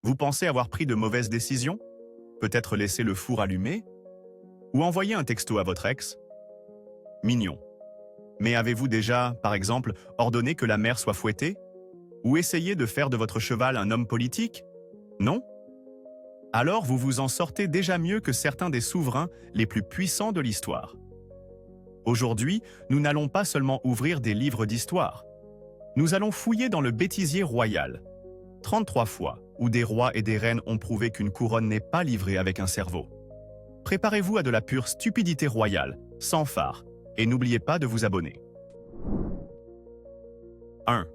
Vous pensez avoir pris de mauvaises décisions? Peut-être laisser le four allumé? Ou envoyer un texto à votre ex? Mignon. Mais avez-vous déjà, par exemple, ordonné que la mère soit fouettée? Ou essayé de faire de votre cheval un homme politique? Non? Alors vous vous en sortez déjà mieux que certains des souverains les plus puissants de l'histoire. Aujourd'hui, nous n'allons pas seulement ouvrir des livres d'histoire. Nous allons fouiller dans le bêtisier royal. 33 fois où des rois et des reines ont prouvé qu'une couronne n'est pas livrée avec un cerveau. Préparez-vous à de la pure stupidité royale, sans phare, et n'oubliez pas de vous abonner. 1.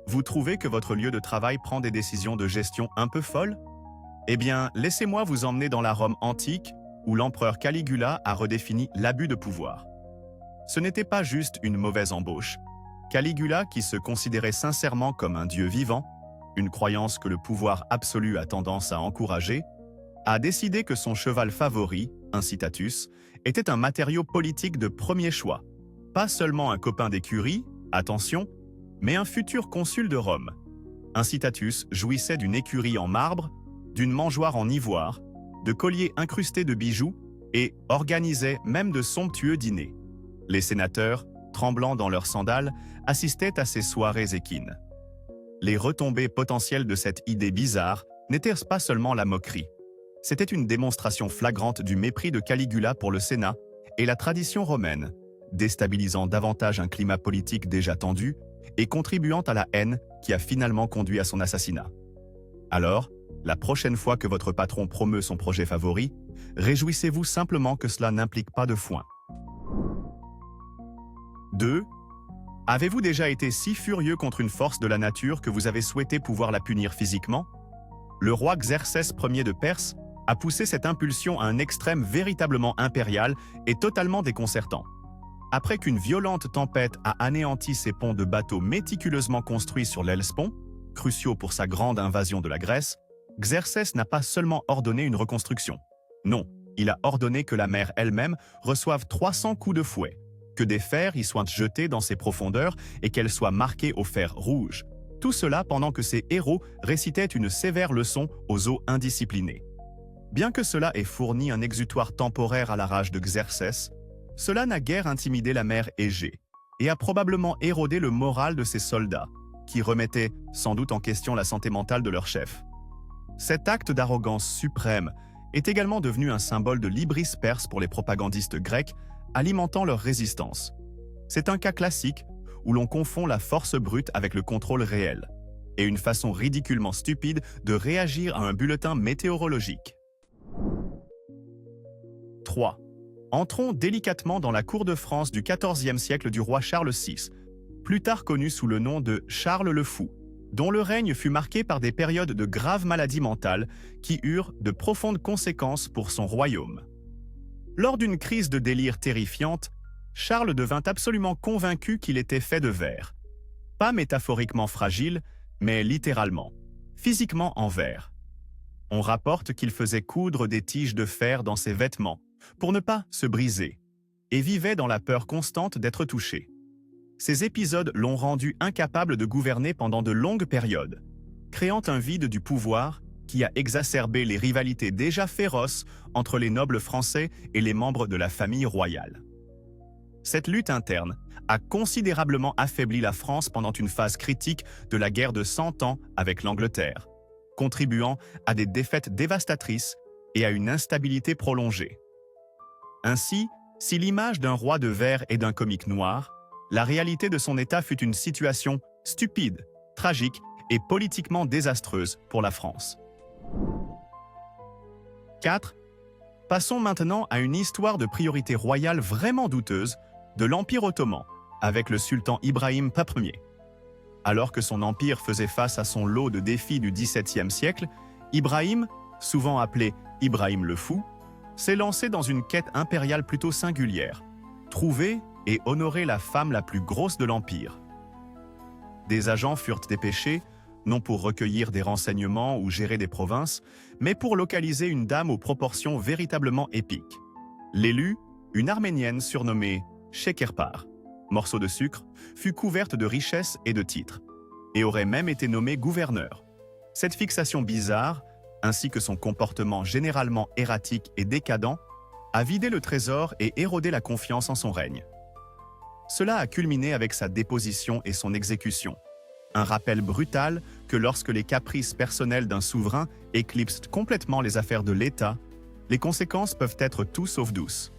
Vous trouvez que votre lieu de travail prend des décisions de gestion un peu folles? Eh bien, laissez-moi vous emmener dans la Rome antique, où l'empereur Caligula a redéfini l'abus de pouvoir. Ce n'était pas juste une mauvaise embauche. Caligula, qui se considérait sincèrement comme un dieu vivant, une croyance que le pouvoir absolu a tendance à encourager, a décidé que son cheval favori, Incitatus, était un matériau politique de premier choix. Pas seulement un copain d'écurie, attention, mais un futur consul de Rome. Incitatus jouissait d'une écurie en marbre, d'une mangeoire en ivoire, de colliers incrustés de bijoux et organisait même de somptueux dîners. Les sénateurs, tremblants dans leurs sandales, assistaient à ces soirées équines. Les retombées potentielles de cette idée bizarre n'étaient pas seulement la moquerie. C'était une démonstration flagrante du mépris de Caligula pour le Sénat et la tradition romaine, déstabilisant davantage un climat politique déjà tendu et contribuant à la haine qui a finalement conduit à son assassinat. Alors, la prochaine fois que votre patron promeut son projet favori, réjouissez-vous simplement que cela n'implique pas de foin. 2. Avez-vous déjà été si furieux contre une force de la nature que vous avez souhaité pouvoir la punir physiquement? Le roi Xerxès Ier de Perse a poussé cette impulsion à un extrême véritablement impérial et totalement déconcertant. Après qu'une violente tempête a anéanti ses ponts de bateaux méticuleusement construits sur l'Hellespont, cruciaux pour sa grande invasion de la Grèce, Xerxès n'a pas seulement ordonné une reconstruction. Non, il a ordonné que la mer elle-même reçoive 300 coups de fouet, que des fers y soient jetés dans ses profondeurs et qu'elle soit marquée au fer rouge. Tout cela pendant que ses héros récitaient une sévère leçon aux eaux indisciplinées. Bien que cela ait fourni un exutoire temporaire à la rage de Xerxès, cela n'a guère intimidé la mer Égée et a probablement érodé le moral de ses soldats, qui remettaient sans doute en question la santé mentale de leur chef. Cet acte d'arrogance suprême est également devenu un symbole de l'hybris perse pour les propagandistes grecs, alimentant leur résistance. C'est un cas classique où l'on confond la force brute avec le contrôle réel, et une façon ridiculement stupide de réagir à un bulletin météorologique. 3. Entrons délicatement dans la cour de France du XIVe siècle du roi Charles VI, plus tard connu sous le nom de Charles le Fou, dont le règne fut marqué par des périodes de graves maladies mentales qui eurent de profondes conséquences pour son royaume. Lors d'une crise de délire terrifiante, Charles devint absolument convaincu qu'il était fait de verre. Pas métaphoriquement fragile, mais littéralement, physiquement en verre. On rapporte qu'il faisait coudre des tiges de fer dans ses vêtements pour ne pas se briser, et vivait dans la peur constante d'être touché. Ces épisodes l'ont rendu incapable de gouverner pendant de longues périodes, créant un vide du pouvoir qui a exacerbé les rivalités déjà féroces entre les nobles français et les membres de la famille royale. Cette lutte interne a considérablement affaibli la France pendant une phase critique de la guerre de 100 ans avec l'Angleterre, contribuant à des défaites dévastatrices et à une instabilité prolongée. Ainsi, si l'image d'un roi de verre est d'un comique noir, la réalité de son état fut une situation stupide, tragique et politiquement désastreuse pour la France. 4. Passons maintenant à une histoire de priorité royale vraiment douteuse de l'Empire ottoman, avec le sultan Ibrahim Ier. Alors que son empire faisait face à son lot de défis du XVIIe siècle, Ibrahim, souvent appelé Ibrahim le Fou, s'est lancé dans une quête impériale plutôt singulière, trouver et honorer la femme la plus grosse de l'Empire. Des agents furent dépêchés, non pour recueillir des renseignements ou gérer des provinces, mais pour localiser une dame aux proportions véritablement épiques. L'élue, une Arménienne surnommée Shekerpar, morceau de sucre, fut couverte de richesses et de titres, et aurait même été nommée gouverneur. Cette fixation bizarre ainsi que son comportement généralement erratique et décadent, a vidé le trésor et érodé la confiance en son règne. Cela a culminé avec sa déposition et son exécution. Un rappel brutal que lorsque les caprices personnels d'un souverain éclipsent complètement les affaires de l'État, les conséquences peuvent être tout sauf douces.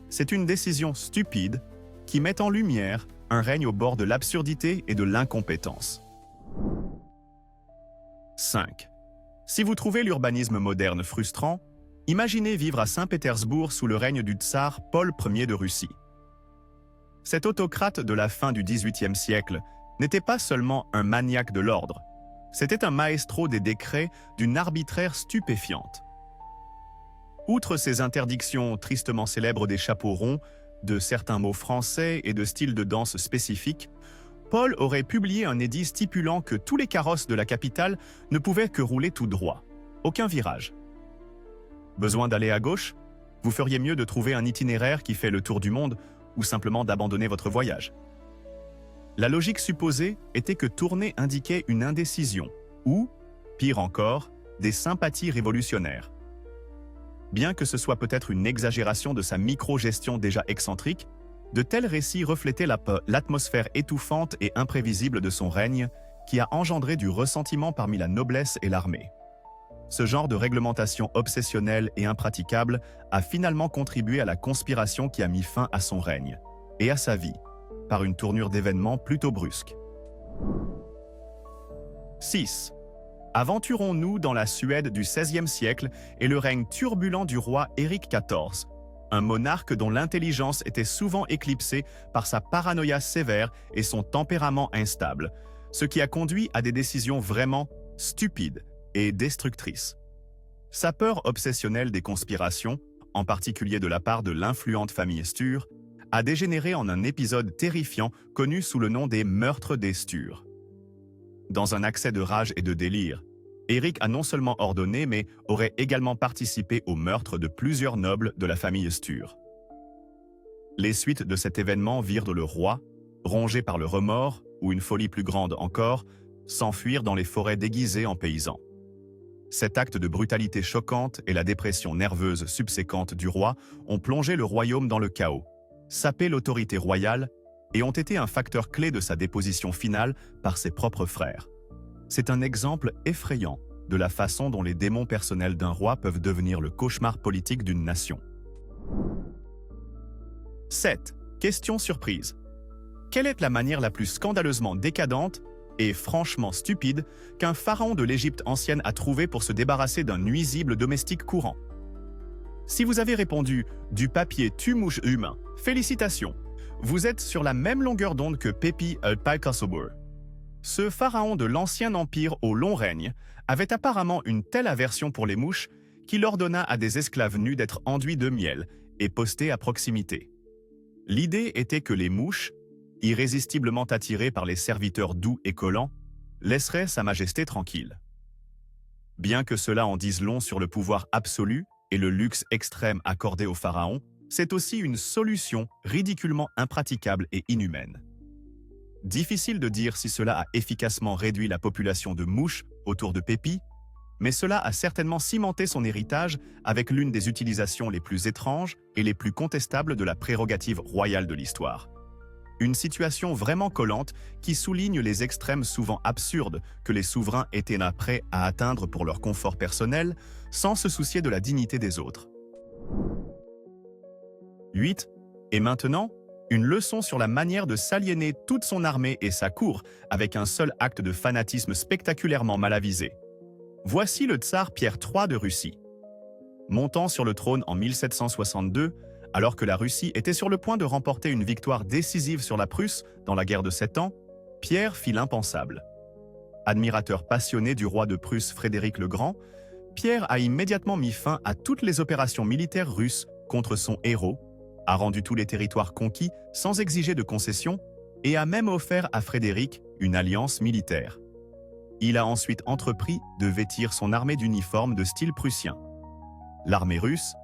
C'est une décision stupide qui met en lumière un règne au bord de l'absurdité et de l'incompétence. 5. Si vous trouvez l'urbanisme moderne frustrant, imaginez vivre à Saint-Pétersbourg sous le règne du tsar Paul Ier de Russie. Cet autocrate de la fin du XVIIIe siècle n'était pas seulement un maniaque de l'ordre, c'était un maestro des décrets d'une arbitraire stupéfiante. Outre ses interdictions tristement célèbres des chapeaux ronds, de certains mots français et de styles de danse spécifiques, Paul aurait publié un édit stipulant que tous les carrosses de la capitale ne pouvaient que rouler tout droit, aucun virage. Besoin d'aller à gauche? Vous feriez mieux de trouver un itinéraire qui fait le tour du monde ou simplement d'abandonner votre voyage. La logique supposée était que tourner indiquait une indécision ou, pire encore, des sympathies révolutionnaires. Bien que ce soit peut-être une exagération de sa micro-gestion déjà excentrique, de tels récits reflétaient l'atmosphère étouffante et imprévisible de son règne qui a engendré du ressentiment parmi la noblesse et l'armée. Ce genre de réglementation obsessionnelle et impraticable a finalement contribué à la conspiration qui a mis fin à son règne et à sa vie, par une tournure d'événements plutôt brusque. 6. Aventurons-nous dans la Suède du XVIe siècle et le règne turbulent du roi Éric XIV, un monarque dont l'intelligence était souvent éclipsée par sa paranoïa sévère et son tempérament instable, ce qui a conduit à des décisions vraiment stupides et destructrices. Sa peur obsessionnelle des conspirations, en particulier de la part de l'influente famille Sture, a dégénéré en un épisode terrifiant connu sous le nom des meurtres des Sture. Dans un accès de rage et de délire, Éric a non seulement ordonné, mais aurait également participé au meurtre de plusieurs nobles de la famille Sture. Les suites de cet événement virent le roi, rongé par le remords, ou une folie plus grande encore, s'enfuir dans les forêts déguisées en paysan. Cet acte de brutalité choquante et la dépression nerveuse subséquente du roi ont plongé le royaume dans le chaos, sapé l'autorité royale et ont été un facteur clé de sa déposition finale par ses propres frères. C'est un exemple effrayant de la façon dont les démons personnels d'un roi peuvent devenir le cauchemar politique d'une nation. 7. Question surprise. Quelle est la manière la plus scandaleusement décadente et franchement stupide qu'un pharaon de l'Égypte ancienne a trouvé pour se débarrasser d'un nuisible domestique courant? Si vous avez répondu « du papier tue-mouche humain », félicitations, vous êtes sur la même longueur d'onde que Pépi Pälkäsobur. Ce pharaon de l'ancien empire au long règne avait apparemment une telle aversion pour les mouches qu'il ordonna à des esclaves nus d'être enduits de miel et postés à proximité. L'idée était que les mouches, irrésistiblement attirées par les serviteurs doux et collants, laisseraient Sa Majesté tranquille. Bien que cela en dise long sur le pouvoir absolu et le luxe extrême accordé au pharaon, c'est aussi une solution ridiculement impraticable et inhumaine. Difficile de dire si cela a efficacement réduit la population de mouches autour de Pépi, mais cela a certainement cimenté son héritage avec l'une des utilisations les plus étranges et les plus contestables de la prérogative royale de l'histoire. Une situation vraiment collante qui souligne les extrêmes souvent absurdes que les souverains étaient là prêts à atteindre pour leur confort personnel, sans se soucier de la dignité des autres. 8. Et maintenant, une leçon sur la manière de s'aliéner toute son armée et sa cour avec un seul acte de fanatisme spectaculairement mal avisé. Voici le tsar Pierre III de Russie. Montant sur le trône en 1762, alors que la Russie était sur le point de remporter une victoire décisive sur la Prusse dans la guerre de 7 ans, Pierre fit l'impensable. Admirateur passionné du roi de Prusse Frédéric le Grand, Pierre a immédiatement mis fin à toutes les opérations militaires russes contre son héros, a rendu tous les territoires conquis sans exiger de concessions et a même offert à Frédéric une alliance militaire. Il a ensuite entrepris de vêtir son armée d'uniformes de style prussien. L'armée russe,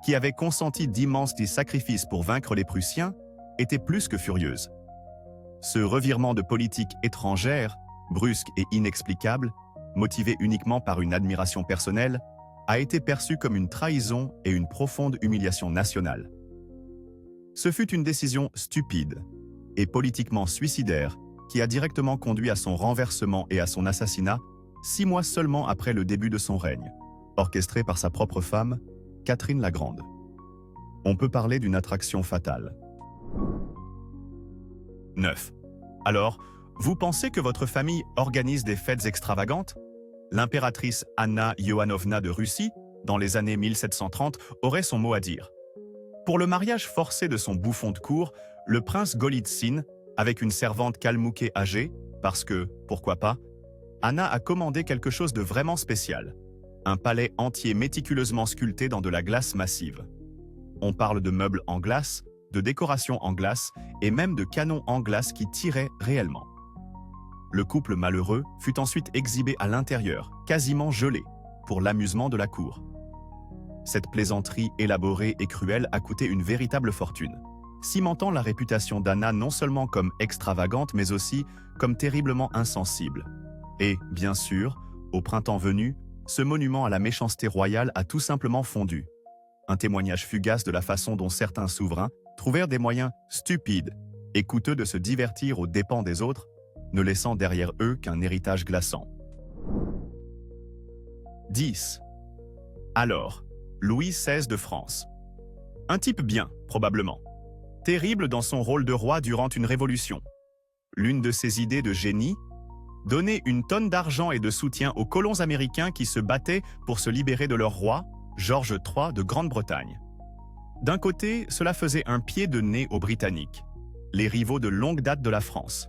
qui avait consenti d'immenses sacrifices pour vaincre les Prussiens, était plus que furieuse. Ce revirement de politique étrangère, brusque et inexplicable, motivée uniquement par une admiration personnelle, a été perçue comme une trahison et une profonde humiliation nationale. Ce fut une décision stupide et politiquement suicidaire qui a directement conduit à son renversement et à son assassinat 6 mois seulement après le début de son règne, orchestré par sa propre femme, Catherine la Grande. On peut parler d'une attraction fatale. 9. Alors, vous pensez que votre famille organise des fêtes extravagantes? L'impératrice Anna Ioannovna de Russie, dans les années 1730, aurait son mot à dire. Pour le mariage forcé de son bouffon de cour, le prince Golitsyn, avec une servante kalmouké âgée, parce que, pourquoi pas, Anna a commandé quelque chose de vraiment spécial. Un palais entier méticuleusement sculpté dans de la glace massive. On parle de meubles en glace, de décorations en glace et même de canons en glace qui tiraient réellement. Le couple malheureux fut ensuite exhibé à l'intérieur, quasiment gelé, pour l'amusement de la cour. Cette plaisanterie élaborée et cruelle a coûté une véritable fortune, cimentant la réputation d'Anna non seulement comme extravagante mais aussi comme terriblement insensible. Et, bien sûr, au printemps venu, ce monument à la méchanceté royale a tout simplement fondu. Un témoignage fugace de la façon dont certains souverains trouvèrent des moyens stupides et coûteux de se divertir aux dépens des autres, ne laissant derrière eux qu'un héritage glaçant. 10. Alors, Louis XVI de France. Un type bien, probablement. Terrible dans son rôle de roi durant une révolution. L'une de ses idées de génie, donner une tonne d'argent et de soutien aux colons américains qui se battaient pour se libérer de leur roi, George III de Grande-Bretagne. D'un côté, cela faisait un pied de nez aux Britanniques, les rivaux de longue date de la France.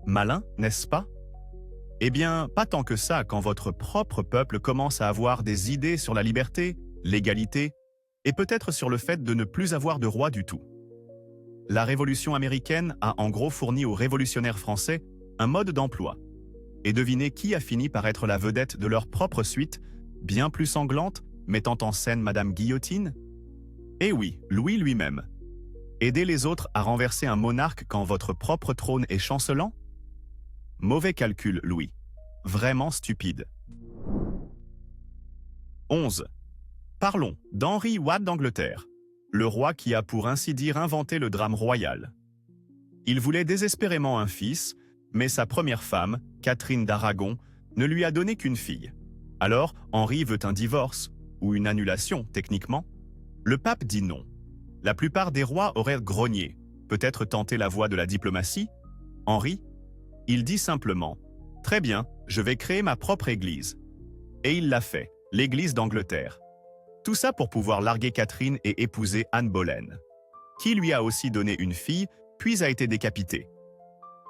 Malin, n'est-ce pas? Eh bien, pas tant que ça quand votre propre peuple commence à avoir des idées sur la liberté, l'égalité, et peut-être sur le fait de ne plus avoir de roi du tout. La Révolution américaine a en gros fourni aux révolutionnaires français un mode d'emploi. Et devinez qui a fini par être la vedette de leur propre suite, bien plus sanglante, mettant en scène Madame Guillotine? Eh oui, Louis lui-même. Aider les autres à renverser un monarque quand votre propre trône est chancelant? Mauvais calcul, Louis. Vraiment stupide. 11. Parlons d'Henri VIII d'Angleterre, le roi qui a pour ainsi dire inventé le drame royal. Il voulait désespérément un fils, mais sa première femme, Catherine d'Aragon, ne lui a donné qu'une fille. Alors, Henri veut un divorce, ou une annulation, techniquement. Le pape dit non. La plupart des rois auraient grogné, peut-être tenté la voie de la diplomatie. Henri, il dit simplement « Très bien, je vais créer ma propre église ». Et il l'a fait, l'église d'Angleterre. Tout ça pour pouvoir larguer Catherine et épouser Anne Boleyn, qui lui a aussi donné une fille, puis a été décapitée.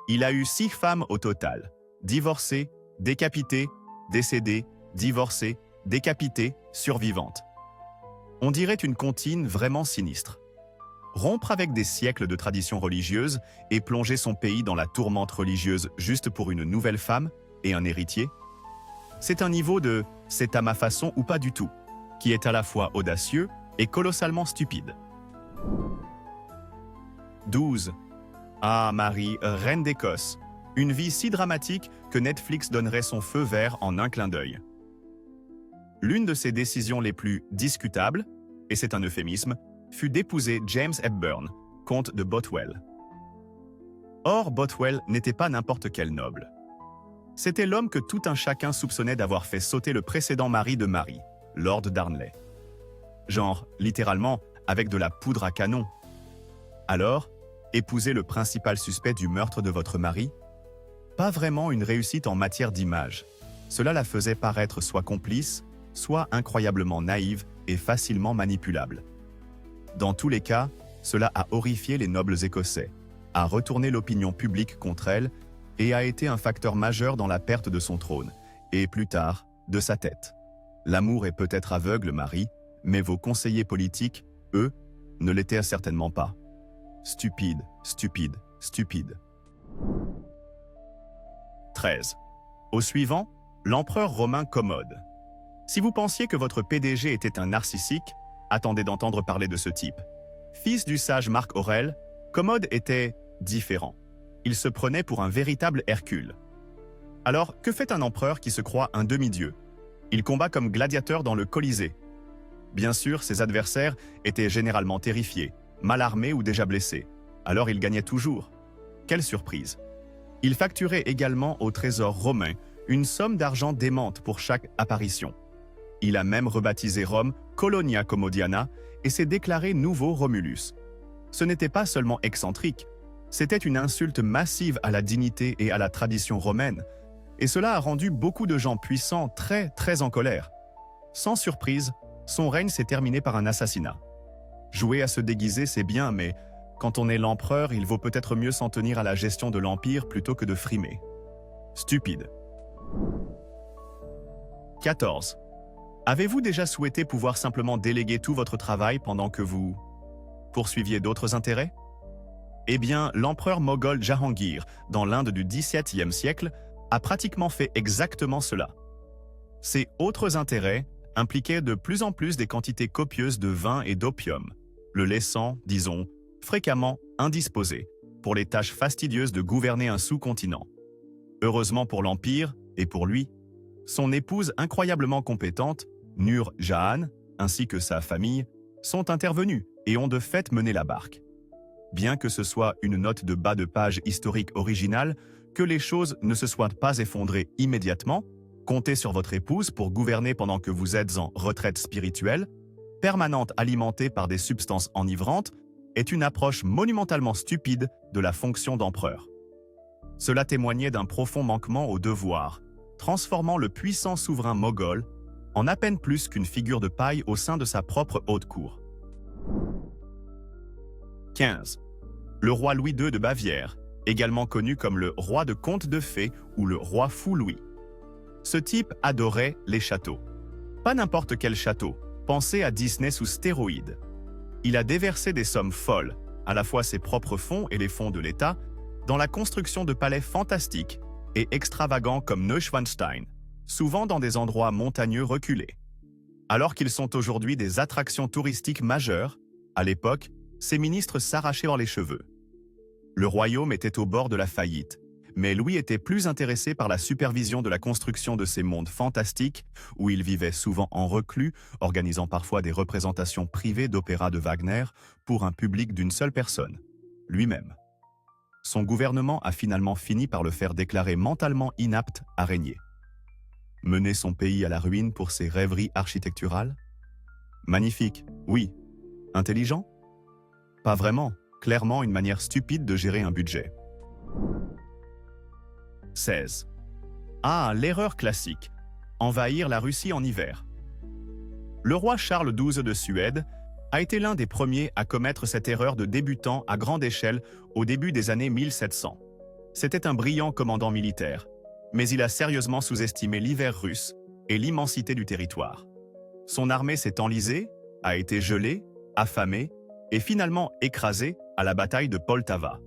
Il a eu 6 femmes au total, divorcées, décapitées, décédées, divorcées, décapitées, survivantes. On dirait une comptine vraiment sinistre. Rompre avec des siècles de traditions religieuses et plonger son pays dans la tourmente religieuse juste pour une nouvelle femme et un héritier, c'est un niveau de « c'est à ma façon ou pas du tout », qui est à la fois audacieux et colossalement stupide. 12. Ah, Marie, reine d'Écosse, une vie si dramatique que Netflix donnerait son feu vert en un clin d'œil. L'une de ses décisions les plus discutables, et c'est un euphémisme, fut d'épouser James Hepburn, comte de Bothwell. Or, Bothwell n'était pas n'importe quel noble. C'était l'homme que tout un chacun soupçonnait d'avoir fait sauter le précédent mari de Marie, Lord Darnley. Genre, littéralement, avec de la poudre à canon. Alors, épouser le principal suspect du meurtre de votre mari? Pas vraiment une réussite en matière d'image. Cela la faisait paraître soit complice, soit incroyablement naïve et facilement manipulable. Dans tous les cas, cela a horrifié les nobles écossais, a retourné l'opinion publique contre elle et a été un facteur majeur dans la perte de son trône, et plus tard, de sa tête. L'amour est peut-être aveugle, Marie, mais vos conseillers politiques, eux, ne l'étaient certainement pas. Stupide, stupide, stupide. 13. Au suivant, l'empereur romain Commode. Si vous pensiez que votre PDG était un narcissique, attendez d'entendre parler de ce type. Fils du sage Marc Aurèle, Commode était différent. Il se prenait pour un véritable Hercule. Alors, que fait un empereur qui se croit un demi-dieu? Il combat comme gladiateur dans le Colisée. Bien sûr, ses adversaires étaient généralement terrifiés, mal armés ou déjà blessés. Alors il gagnait toujours. Quelle surprise! Il facturait également au trésor romain une somme d'argent démente pour chaque apparition. Il a même rebaptisé Rome Colonia Commodiana et s'est déclaré nouveau Romulus. Ce n'était pas seulement excentrique, c'était une insulte massive à la dignité et à la tradition romaine, et cela a rendu beaucoup de gens puissants très en colère. Sans surprise, son règne s'est terminé par un assassinat. Jouer à se déguiser, c'est bien, mais quand on est l'empereur, il vaut peut-être mieux s'en tenir à la gestion de l'empire plutôt que de frimer. Stupide. 14. Avez-vous déjà souhaité pouvoir simplement déléguer tout votre travail pendant que vous poursuiviez d'autres intérêts? Eh bien, l'empereur moghol Jahangir, dans l'Inde du XVIIe siècle, a pratiquement fait exactement cela. Ces autres intérêts impliquaient de plus en plus des quantités copieuses de vin et d'opium, le laissant, disons, fréquemment indisposé pour les tâches fastidieuses de gouverner un sous-continent. Heureusement pour l'Empire, et pour lui, son épouse incroyablement compétente, Nur Jahan, ainsi que sa famille, sont intervenus et ont de fait mené la barque. Bien que ce soit une note de bas de page historique originale, que les choses ne se soient pas effondrées immédiatement, comptez sur votre épouse pour gouverner pendant que vous êtes en retraite spirituelle, permanente alimentée par des substances enivrantes, est une approche monumentalement stupide de la fonction d'empereur. Cela témoignait d'un profond manquement au devoir, transformant le puissant souverain moghol en à peine plus qu'une figure de paille au sein de sa propre haute cour. 15. Le roi Louis II de Bavière, également connu comme le roi de contes de fées ou le roi fou Louis. Ce type adorait les châteaux. Pas n'importe quel château, pensez à Disney sous stéroïdes. Il a déversé des sommes folles, à la fois ses propres fonds et les fonds de l'État, dans la construction de palais fantastiques et extravagants comme Neuschwanstein, souvent dans des endroits montagneux reculés. Alors qu'ils sont aujourd'hui des attractions touristiques majeures, à l'époque, ses ministres s'arrachaient les cheveux. Le royaume était au bord de la faillite, mais Louis était plus intéressé par la supervision de la construction de ces mondes fantastiques, où il vivait souvent en reclus, organisant parfois des représentations privées d'opéras de Wagner pour un public d'une seule personne, lui-même. Son gouvernement a finalement fini par le faire déclarer mentalement inapte à régner. Mener son pays à la ruine pour ses rêveries architecturales? Magnifique, oui. Intelligent? Pas vraiment, clairement une manière stupide de gérer un budget. 16. Ah, l'erreur classique. Envahir la Russie en hiver. Le roi Charles XII de Suède a été l'un des premiers à commettre cette erreur de débutant à grande échelle au début des années 1700. C'était un brillant commandant militaire, mais il a sérieusement sous-estimé l'hiver russe et l'immensité du territoire. Son armée s'est enlisée, a été gelée, affamée et finalement écrasée à la bataille de Poltava.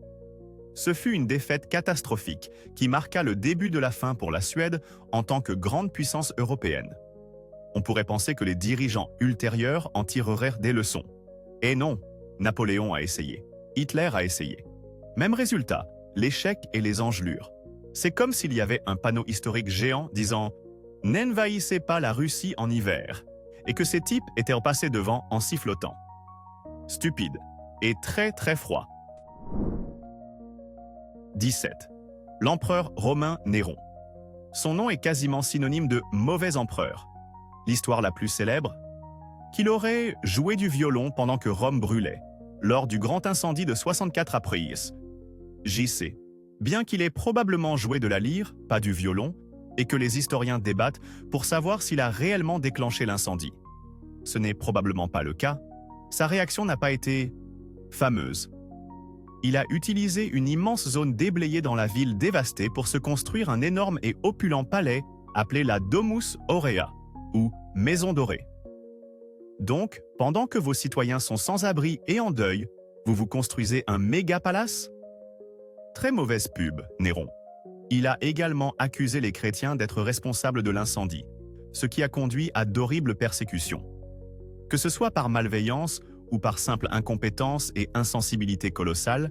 Ce fut une défaite catastrophique qui marqua le début de la fin pour la Suède en tant que grande puissance européenne. On pourrait penser que les dirigeants ultérieurs en tireraient des leçons. Et non, Napoléon a essayé, Hitler a essayé. Même résultat, l'échec et les engelures. C'est comme s'il y avait un panneau historique géant disant « N'envahissez pas la Russie en hiver » et que ces types étaient repassés devant en sifflotant. Stupide et très froid. 17. L'empereur romain Néron. Son nom est quasiment synonyme de « mauvais empereur ». L'histoire la plus célèbre? Qu'il aurait joué du violon pendant que Rome brûlait, lors du grand incendie de 64 après. JC. Bien qu'il ait probablement joué de la lyre, pas du violon, et que les historiens débattent pour savoir s'il a réellement déclenché l'incendie. Ce n'est probablement pas le cas. Sa réaction n'a pas été fameuse. Il a utilisé une immense zone déblayée dans la ville dévastée pour se construire un énorme et opulent palais appelé la Domus Aurea, ou Maison dorée. Donc, pendant que vos citoyens sont sans abri et en deuil, vous vous construisez un méga palace? Très mauvaise pub, Néron. Il a également accusé les chrétiens d'être responsables de l'incendie, ce qui a conduit à d'horribles persécutions. Que ce soit par malveillance ou par simple incompétence et insensibilité colossale,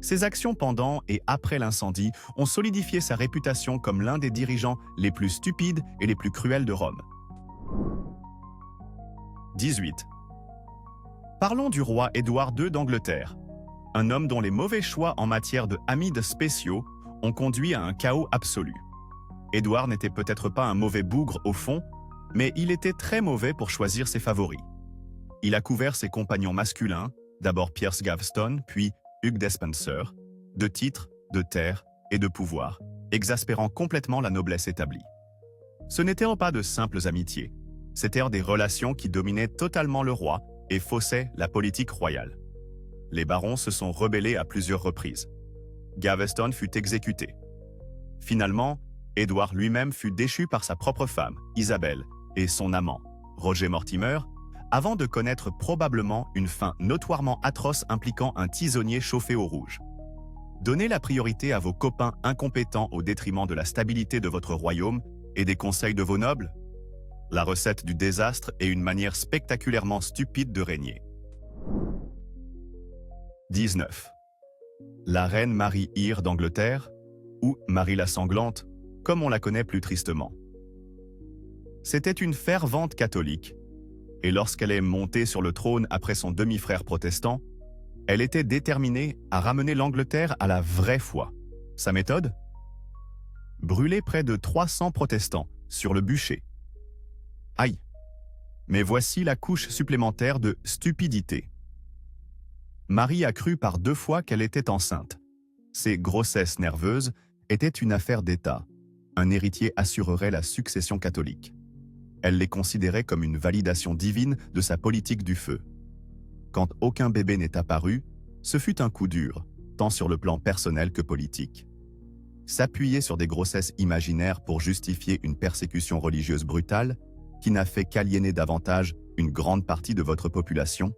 Ses actions pendant et après l'incendie ont solidifié sa réputation comme l'un des dirigeants les plus stupides et les plus cruels de Rome. 18. Parlons du roi Édouard II d'Angleterre, un homme dont les mauvais choix en matière de hamides spéciaux ont conduit à un chaos absolu. Édouard n'était peut-être pas un mauvais bougre au fond, mais il était très mauvais pour choisir ses favoris. Il a couvert ses compagnons masculins, d'abord Piers Gaveston, puis Hugh Despenser, de titres, de terres et de pouvoir, exaspérant complètement la noblesse établie. Ce n'étaient pas de simples amitiés, c'étaient des relations qui dominaient totalement le roi et faussaient la politique royale. Les barons se sont rebellés à plusieurs reprises. Gaveston fut exécuté. Finalement, Édouard lui-même fut déchu par sa propre femme, Isabelle, et son amant, Roger Mortimer, avant de connaître probablement une fin notoirement atroce impliquant un tisonnier chauffé au rouge. Donnez la priorité à vos copains incompétents au détriment de la stabilité de votre royaume et des conseils de vos nobles? La recette du désastre est une manière spectaculairement stupide de régner. 19. La reine Marie-Ire d'Angleterre, ou Marie la Sanglante, comme on la connaît plus tristement. C'était une fervente catholique, et lorsqu'elle est montée sur le trône après son demi-frère protestant, elle était déterminée à ramener l'Angleterre à la vraie foi. Sa méthode? Brûler près de 300 protestants sur le bûcher. Aïe! Mais voici la couche supplémentaire de stupidité. Marie a cru par 2 fois qu'elle était enceinte. Ces grossesses nerveuses étaient une affaire d'État. Un héritier assurerait la succession catholique. Elle les considérait comme une validation divine de sa politique du feu. Quand aucun bébé n'est apparu, ce fut un coup dur, tant sur le plan personnel que politique. S'appuyer sur des grossesses imaginaires pour justifier une persécution religieuse brutale, qui n'a fait qu'aliéner davantage une grande partie de votre population,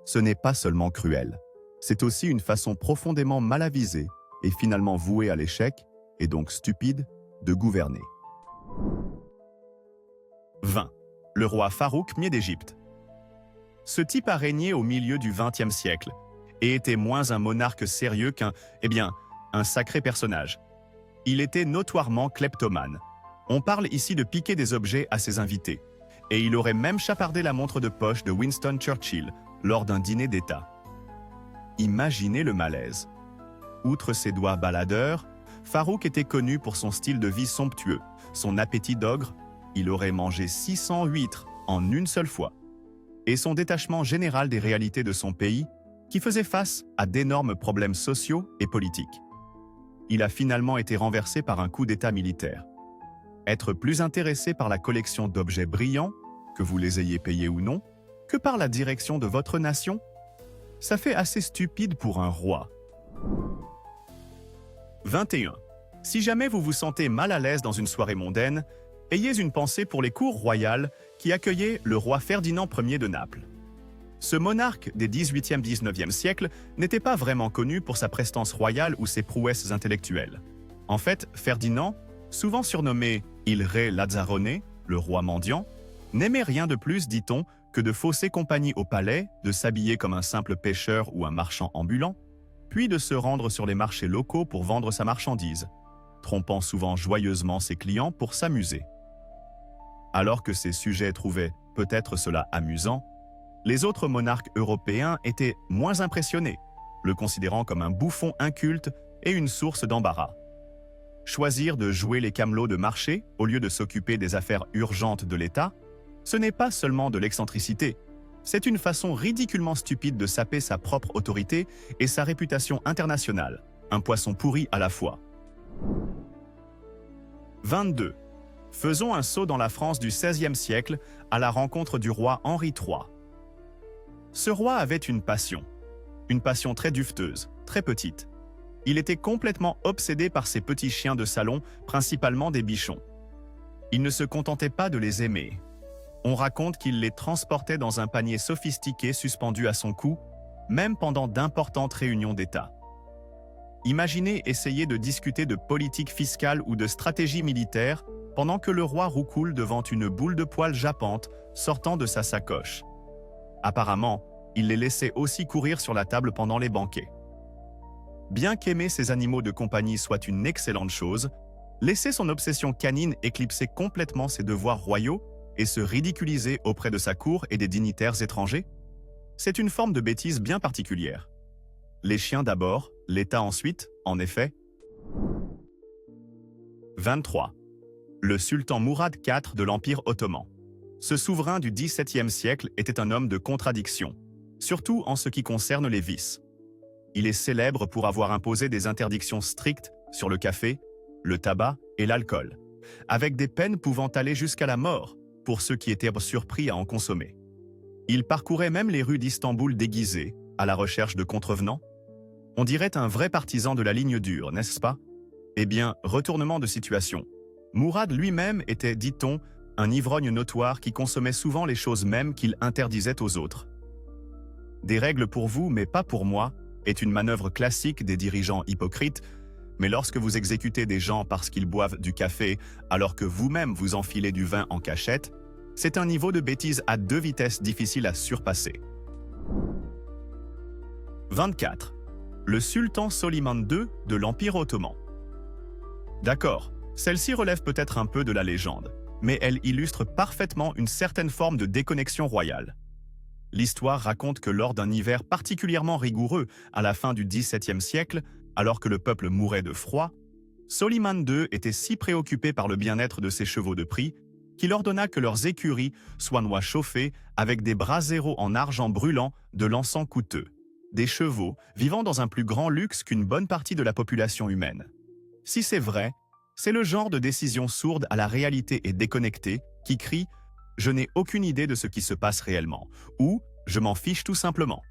ce n'est pas seulement cruel, c'est aussi une façon profondément mal avisée et finalement vouée à l'échec, et donc stupide, de gouverner. 20. Le roi Farouk Mier d'Égypte. Ce type a régné au milieu du XXe siècle et était moins un monarque sérieux un sacré personnage. Il était notoirement kleptomane. On parle ici de piquer des objets à ses invités, et il aurait même chapardé la montre de poche de Winston Churchill lors d'un dîner d'État. Imaginez le malaise. Outre ses doigts baladeurs, Farouk était connu pour son style de vie somptueux, son appétit d'ogre, il aurait mangé 600 huîtres en une seule fois, et son détachement général des réalités de son pays, qui faisait face à d'énormes problèmes sociaux et politiques. Il a finalement été renversé par un coup d'État militaire. Être plus intéressé par la collection d'objets brillants, que vous les ayez payés ou non, que par la direction de votre nation, ça fait assez stupide pour un roi. 21. Si jamais vous vous sentez mal à l'aise dans une soirée mondaine, ayez une pensée pour les cours royales qui accueillaient le roi Ferdinand Ier de Naples. Ce monarque des 18e-19e siècles n'était pas vraiment connu pour sa prestance royale ou ses prouesses intellectuelles. En fait, Ferdinand, souvent surnommé Il Re Lazzarone, le roi mendiant, n'aimait rien de plus, dit-on, que de fausser compagnie au palais, de s'habiller comme un simple pêcheur ou un marchand ambulant, puis de se rendre sur les marchés locaux pour vendre sa marchandise, trompant souvent joyeusement ses clients pour s'amuser. Alors que ses sujets trouvaient peut-être cela amusant, les autres monarques européens étaient moins impressionnés, le considérant comme un bouffon inculte et une source d'embarras. Choisir de jouer les camelots de marché au lieu de s'occuper des affaires urgentes de l'État, ce n'est pas seulement de l'excentricité, c'est une façon ridiculement stupide de saper sa propre autorité et sa réputation internationale, un poisson pourri à la fois. 22. Faisons un saut dans la France du XVIe siècle à la rencontre du roi Henri III. Ce roi avait une passion très dufteuse, très petite. Il était complètement obsédé par ses petits chiens de salon, principalement des bichons. Il ne se contentait pas de les aimer. On raconte qu'il les transportait dans un panier sophistiqué suspendu à son cou, même pendant d'importantes réunions d'État. Imaginez essayer de discuter de politique fiscale ou de stratégie militaire pendant que le roi roucoule devant une boule de poil jappante sortant de sa sacoche. Apparemment, il les laissait aussi courir sur la table pendant les banquets. Bien qu'aimer ses animaux de compagnie soit une excellente chose, laisser son obsession canine éclipser complètement ses devoirs royaux et se ridiculiser auprès de sa cour et des dignitaires étrangers, c'est une forme de bêtise bien particulière. Les chiens d'abord, l'État ensuite, en effet. 23. Le sultan Mourad IV de l'Empire ottoman. Ce souverain du XVIIe siècle était un homme de contradiction, surtout en ce qui concerne les vices. Il est célèbre pour avoir imposé des interdictions strictes sur le café, le tabac et l'alcool, avec des peines pouvant aller jusqu'à la mort pour ceux qui étaient surpris à en consommer. Il parcourait même les rues d'Istanbul déguisé, à la recherche de contrevenants. On dirait un vrai partisan de la ligne dure, n'est-ce pas? Eh bien, retournement de situation. Mourad lui-même était, dit-on, un ivrogne notoire qui consommait souvent les choses mêmes qu'il interdisait aux autres. Des règles pour vous, mais pas pour moi, est une manœuvre classique des dirigeants hypocrites, mais lorsque vous exécutez des gens parce qu'ils boivent du café alors que vous-même vous enfilez du vin en cachette, c'est un niveau de bêtise à 2 vitesses difficile à surpasser. 24. Le sultan Soliman II de l'Empire ottoman. D'accord, celle-ci relève peut-être un peu de la légende, mais elle illustre parfaitement une certaine forme de déconnexion royale. L'histoire raconte que lors d'un hiver particulièrement rigoureux à la fin du XVIIe siècle, alors que le peuple mourait de froid, Soliman II était si préoccupé par le bien-être de ses chevaux de prix qu'il ordonna que leurs écuries soient chauffées avec des braseros en argent brûlant de l'encens coûteux, des chevaux vivant dans un plus grand luxe qu'une bonne partie de la population humaine. Si c'est vrai, c'est le genre de décision sourde à la réalité et déconnectée qui crie « Je n'ai aucune idée de ce qui se passe réellement » ou « Je m'en fiche tout simplement ».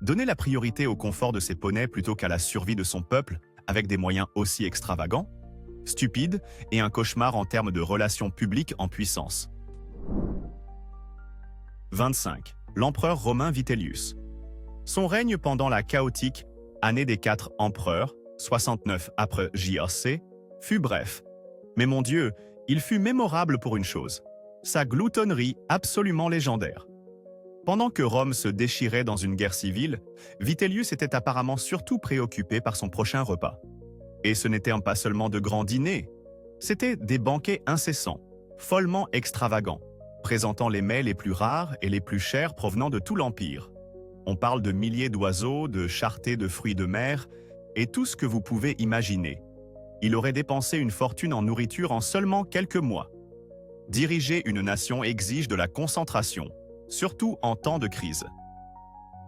Donner la priorité au confort de ses poneys plutôt qu'à la survie de son peuple avec des moyens aussi extravagants, stupide et un cauchemar en termes de relations publiques en puissance. 25. L'empereur romain Vitellius. Son règne pendant la chaotique année des 4 empereurs, 69 après JAC, fut bref. Mais mon Dieu, il fut mémorable pour une chose, sa gloutonnerie absolument légendaire. Pendant que Rome se déchirait dans une guerre civile, Vitellius était apparemment surtout préoccupé par son prochain repas. Et ce n'était pas seulement de grands dîners, c'était des banquets incessants, follement extravagants, présentant les mets les plus rares et les plus chers provenant de tout l'Empire. On parle de milliers d'oiseaux, de charretées de fruits de mer, et tout ce que vous pouvez imaginer. Il aurait dépensé une fortune en nourriture en seulement quelques mois. Diriger une nation exige de la concentration, surtout en temps de crise.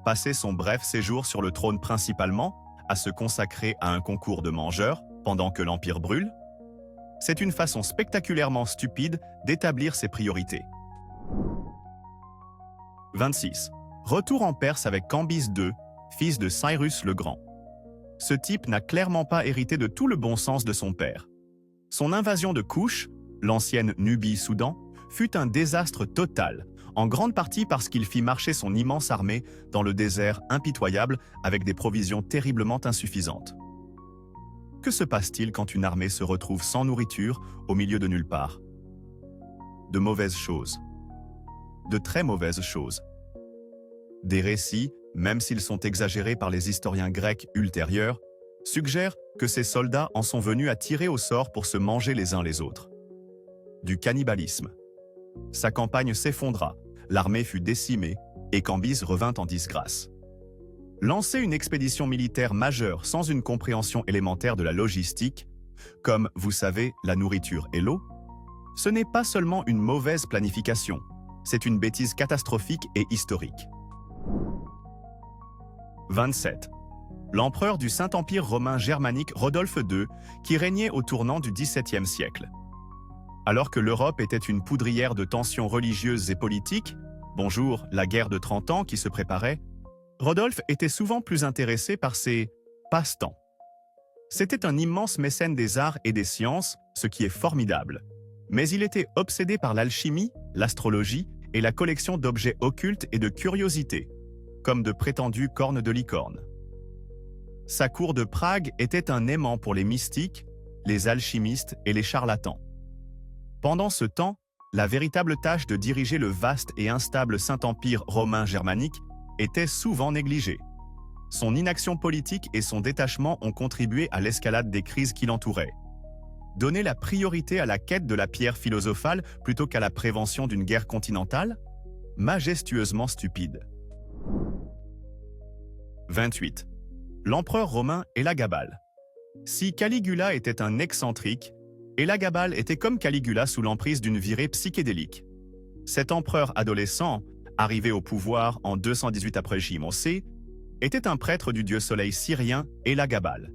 Passer son bref séjour sur le trône principalement, à se consacrer à un concours de mangeurs pendant que l'Empire brûle, c'est une façon spectaculairement stupide d'établir ses priorités. 26. Retour en Perse avec Cambyse II, fils de Cyrus le Grand. Ce type n'a clairement pas hérité de tout le bon sens de son père. Son invasion de Kouch, l'ancienne Nubie-Soudan, fut un désastre total, en grande partie parce qu'il fit marcher son immense armée dans le désert impitoyable avec des provisions terriblement insuffisantes. Que se passe-t-il quand une armée se retrouve sans nourriture au milieu de nulle part? De mauvaises choses. De très mauvaises choses. Des récits, même s'ils sont exagérés par les historiens grecs ultérieurs, suggèrent que ces soldats en sont venus à tirer au sort pour se manger les uns les autres. Du cannibalisme. Sa campagne s'effondra, l'armée fut décimée et Cambyse revint en disgrâce. Lancer une expédition militaire majeure sans une compréhension élémentaire de la logistique, comme, vous savez, la nourriture et l'eau, ce n'est pas seulement une mauvaise planification, c'est une bêtise catastrophique et historique. 27. L'empereur du Saint-Empire romain germanique Rodolphe II, qui régnait au tournant du XVIIe siècle. Alors que l'Europe était une poudrière de tensions religieuses et politiques, bonjour, la guerre de 30 ans qui se préparait, Rodolphe était souvent plus intéressé par ses passe-temps. C'était un immense mécène des arts et des sciences, ce qui est formidable. Mais il était obsédé par l'alchimie, l'astrologie et la collection d'objets occultes et de curiosités, comme de prétendues cornes de licorne. Sa cour de Prague était un aimant pour les mystiques, les alchimistes et les charlatans. Pendant ce temps, la véritable tâche de diriger le vaste et instable Saint-Empire romain germanique était souvent négligée. Son inaction politique et son détachement ont contribué à l'escalade des crises qui l'entouraient. Donner la priorité à la quête de la pierre philosophale plutôt qu'à la prévention d'une guerre continentale? Majestueusement stupide. 28. L'empereur romain Élagabal. Si Caligula était un excentrique, Élagabal était comme Caligula sous l'emprise d'une virée psychédélique. Cet empereur adolescent, arrivé au pouvoir en 218 après J-C, était un prêtre du dieu soleil syrien Élagabal,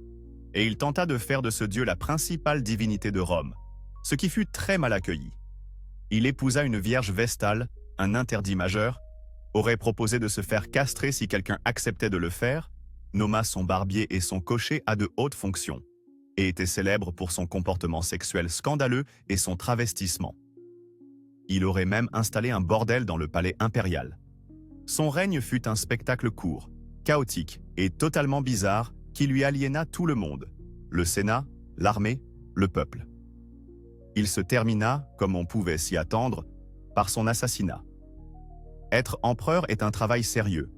et il tenta de faire de ce dieu la principale divinité de Rome, ce qui fut très mal accueilli. Il épousa une vierge vestale, un interdit majeur, aurait proposé de se faire castrer si quelqu'un acceptait de le faire, nomma son barbier et son cocher à de hautes fonctions, et était célèbre pour son comportement sexuel scandaleux et son travestissement. Il aurait même installé un bordel dans le palais impérial. Son règne fut un spectacle court, chaotique et totalement bizarre qui lui aliéna tout le monde, le Sénat, l'armée, le peuple. Il se termina, comme on pouvait s'y attendre, par son assassinat. Être empereur est un travail sérieux.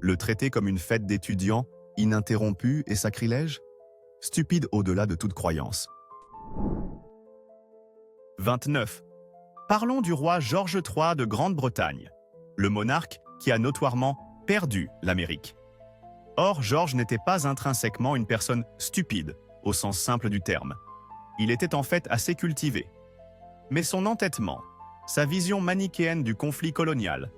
Le traiter comme une fête d'étudiants, ininterrompue et sacrilège? Stupide au-delà de toute croyance. 29. Parlons du roi George III de Grande-Bretagne, le monarque qui a notoirement perdu l'Amérique. Or, George n'était pas intrinsèquement une personne stupide, au sens simple du terme. Il était en fait assez cultivé. Mais son entêtement, sa vision manichéenne du conflit colonial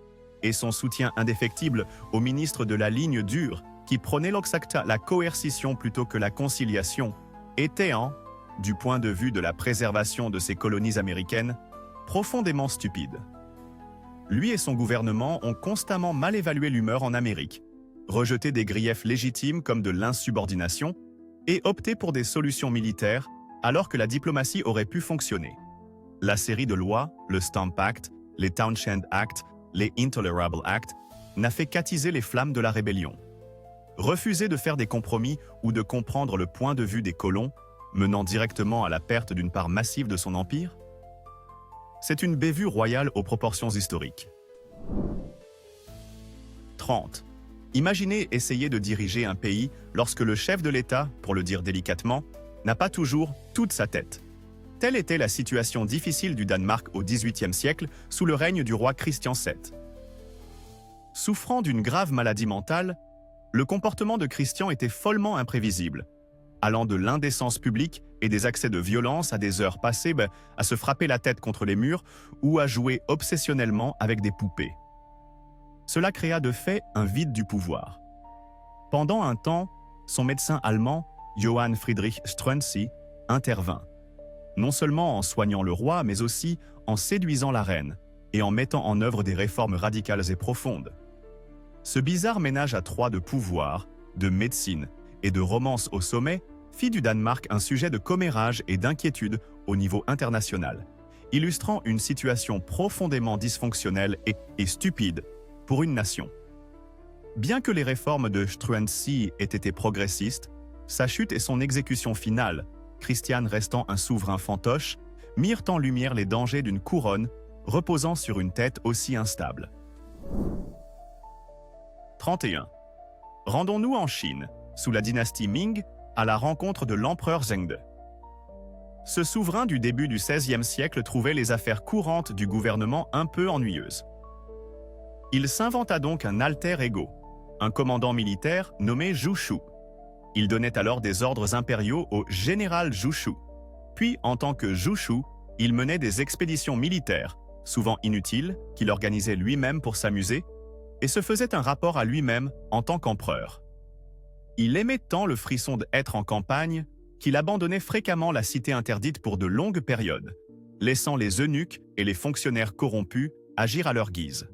et son soutien indéfectible au ministre de la ligne dure qui prônait la coercition plutôt que la conciliation, étaient, du point de vue de la préservation de ces colonies américaines, profondément stupides. Lui et son gouvernement ont constamment mal évalué l'humeur en Amérique, rejeté des griefs légitimes comme de l'insubordination et opté pour des solutions militaires alors que la diplomatie aurait pu fonctionner. La série de lois, le Stamp Act, les Townshend Act, les Intolerable Act, n'a fait qu'attiser les flammes de la rébellion. Refuser de faire des compromis ou de comprendre le point de vue des colons, menant directement à la perte d'une part massive de son empire? C'est une bévue royale aux proportions historiques. 30. Imaginez essayer de diriger un pays lorsque le chef de l'État, pour le dire délicatement, n'a pas toujours toute sa tête. Telle était la situation difficile du Danemark au XVIIIe siècle sous le règne du roi Christian VII. Souffrant d'une grave maladie mentale, le comportement de Christian était follement imprévisible, allant de l'indécence publique et des accès de violence à des heures passées à se frapper la tête contre les murs ou à jouer obsessionnellement avec des poupées. Cela créa de fait un vide du pouvoir. Pendant un temps, son médecin allemand, Johann Friedrich Struensee, intervint, non seulement en soignant le roi, mais aussi en séduisant la reine et en mettant en œuvre des réformes radicales et profondes. Ce bizarre ménage à trois de pouvoir, de médecine et de romance au sommet fit du Danemark un sujet de commérage et d'inquiétude au niveau international, illustrant une situation profondément dysfonctionnelle et stupide pour une nation. Bien que les réformes de Struensee aient été progressistes, sa chute et son exécution finale, Christian restant un souverain fantoche, mirent en lumière les dangers d'une couronne reposant sur une tête aussi instable. 31. Rendons-nous en Chine, sous la dynastie Ming, à la rencontre de l'empereur Zhengde. Ce souverain du début du XVIe siècle trouvait les affaires courantes du gouvernement un peu ennuyeuses. Il s'inventa donc un alter ego, un commandant militaire nommé Zhu Shu. Il donnait alors des ordres impériaux au général Zhu Shu. Puis, en tant que Zhu Shu, il menait des expéditions militaires, souvent inutiles, qu'il organisait lui-même pour s'amuser, et se faisait un rapport à lui-même en tant qu'empereur. Il aimait tant le frisson d'être en campagne qu'il abandonnait fréquemment la cité interdite pour de longues périodes, laissant les eunuques et les fonctionnaires corrompus agir à leur guise.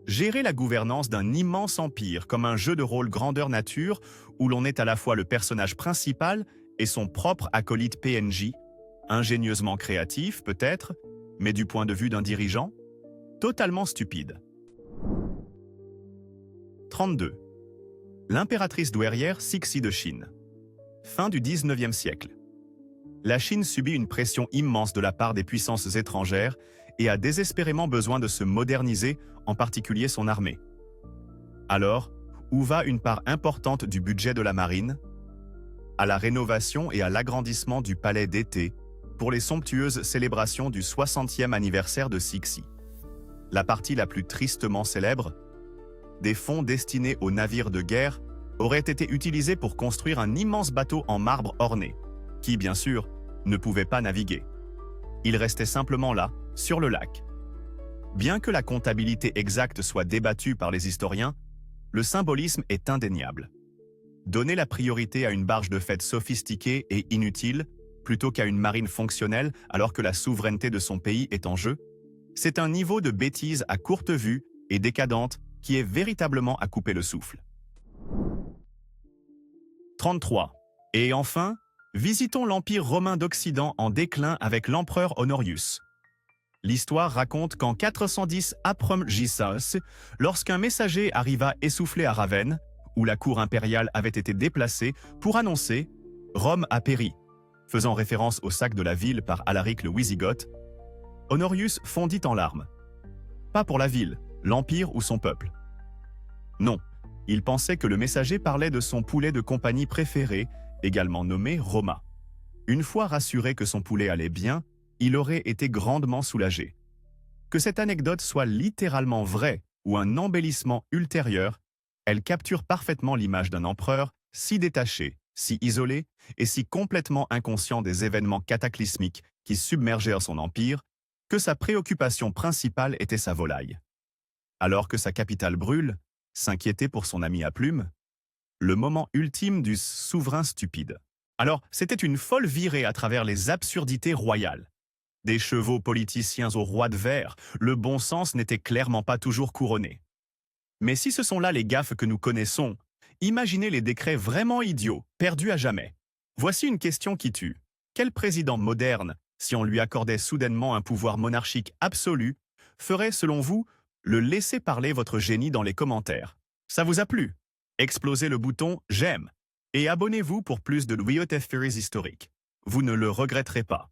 Gérer la gouvernance d'un immense empire comme un jeu de rôle grandeur nature où l'on est à la fois le personnage principal et son propre acolyte PNJ, ingénieusement créatif peut-être, mais du point de vue d'un dirigeant, totalement stupide. 32. L'impératrice douairière Cixi de Chine. Fin du XIXe siècle. La Chine subit une pression immense de la part des puissances étrangères et a désespérément besoin de se moderniser, en particulier son armée. Alors, Où va une part importante du budget de la marine? À la rénovation et à l'agrandissement du palais d'été pour les somptueuses célébrations du 60e anniversaire de Cixi. La partie la plus tristement célèbre, des fonds destinés aux navires de guerre auraient été utilisés pour construire un immense bateau en marbre orné, qui, bien sûr, ne pouvait pas naviguer. Il restait simplement là, sur le lac. Bien que la comptabilité exacte soit débattue par les historiens, le symbolisme est indéniable. Donner la priorité à une barge de fête sophistiquée et inutile, plutôt qu'à une marine fonctionnelle alors que la souveraineté de son pays est en jeu, c'est un niveau de bêtise à courte vue et décadente qui est véritablement à couper le souffle. 33. Et enfin, visitons l'Empire romain d'Occident en déclin avec l'empereur Honorius. L'histoire raconte qu'en 410 après J.C., lorsqu'un messager arriva essoufflé à Ravenne, où la cour impériale avait été déplacée pour annoncer « Rome a péri », faisant référence au sac de la ville par Alaric le Wisigoth, Honorius fondit en larmes. Pas pour la ville, l'empire ou son peuple. Non, il pensait que le messager parlait de son poulet de compagnie préféré, également nommé Roma. Une fois rassuré que son poulet allait bien, il aurait été grandement soulagé. Que cette anecdote soit littéralement vraie ou un embellissement ultérieur, elle capture parfaitement l'image d'un empereur si détaché, si isolé et si complètement inconscient des événements cataclysmiques qui submergèrent son empire, que sa préoccupation principale était sa volaille. Alors que sa capitale brûle, s'inquiéter pour son ami à plumes, le moment ultime du souverain stupide. Alors, c'était une folle virée à travers les absurdités royales. Des chevaux politiciens au roi de verre, le bon sens n'était clairement pas toujours couronné. Mais si ce sont là les gaffes que nous connaissons, imaginez les décrets vraiment idiots, perdus à jamais. Voici une question qui tue. Quel président moderne, si on lui accordait soudainement un pouvoir monarchique absolu, ferait, selon vous, le laisser parler votre génie dans les commentaires? Ça vous a plu? Explosez le bouton « J'aime » et abonnez-vous pour plus de WTF Theories historiques. Vous ne le regretterez pas.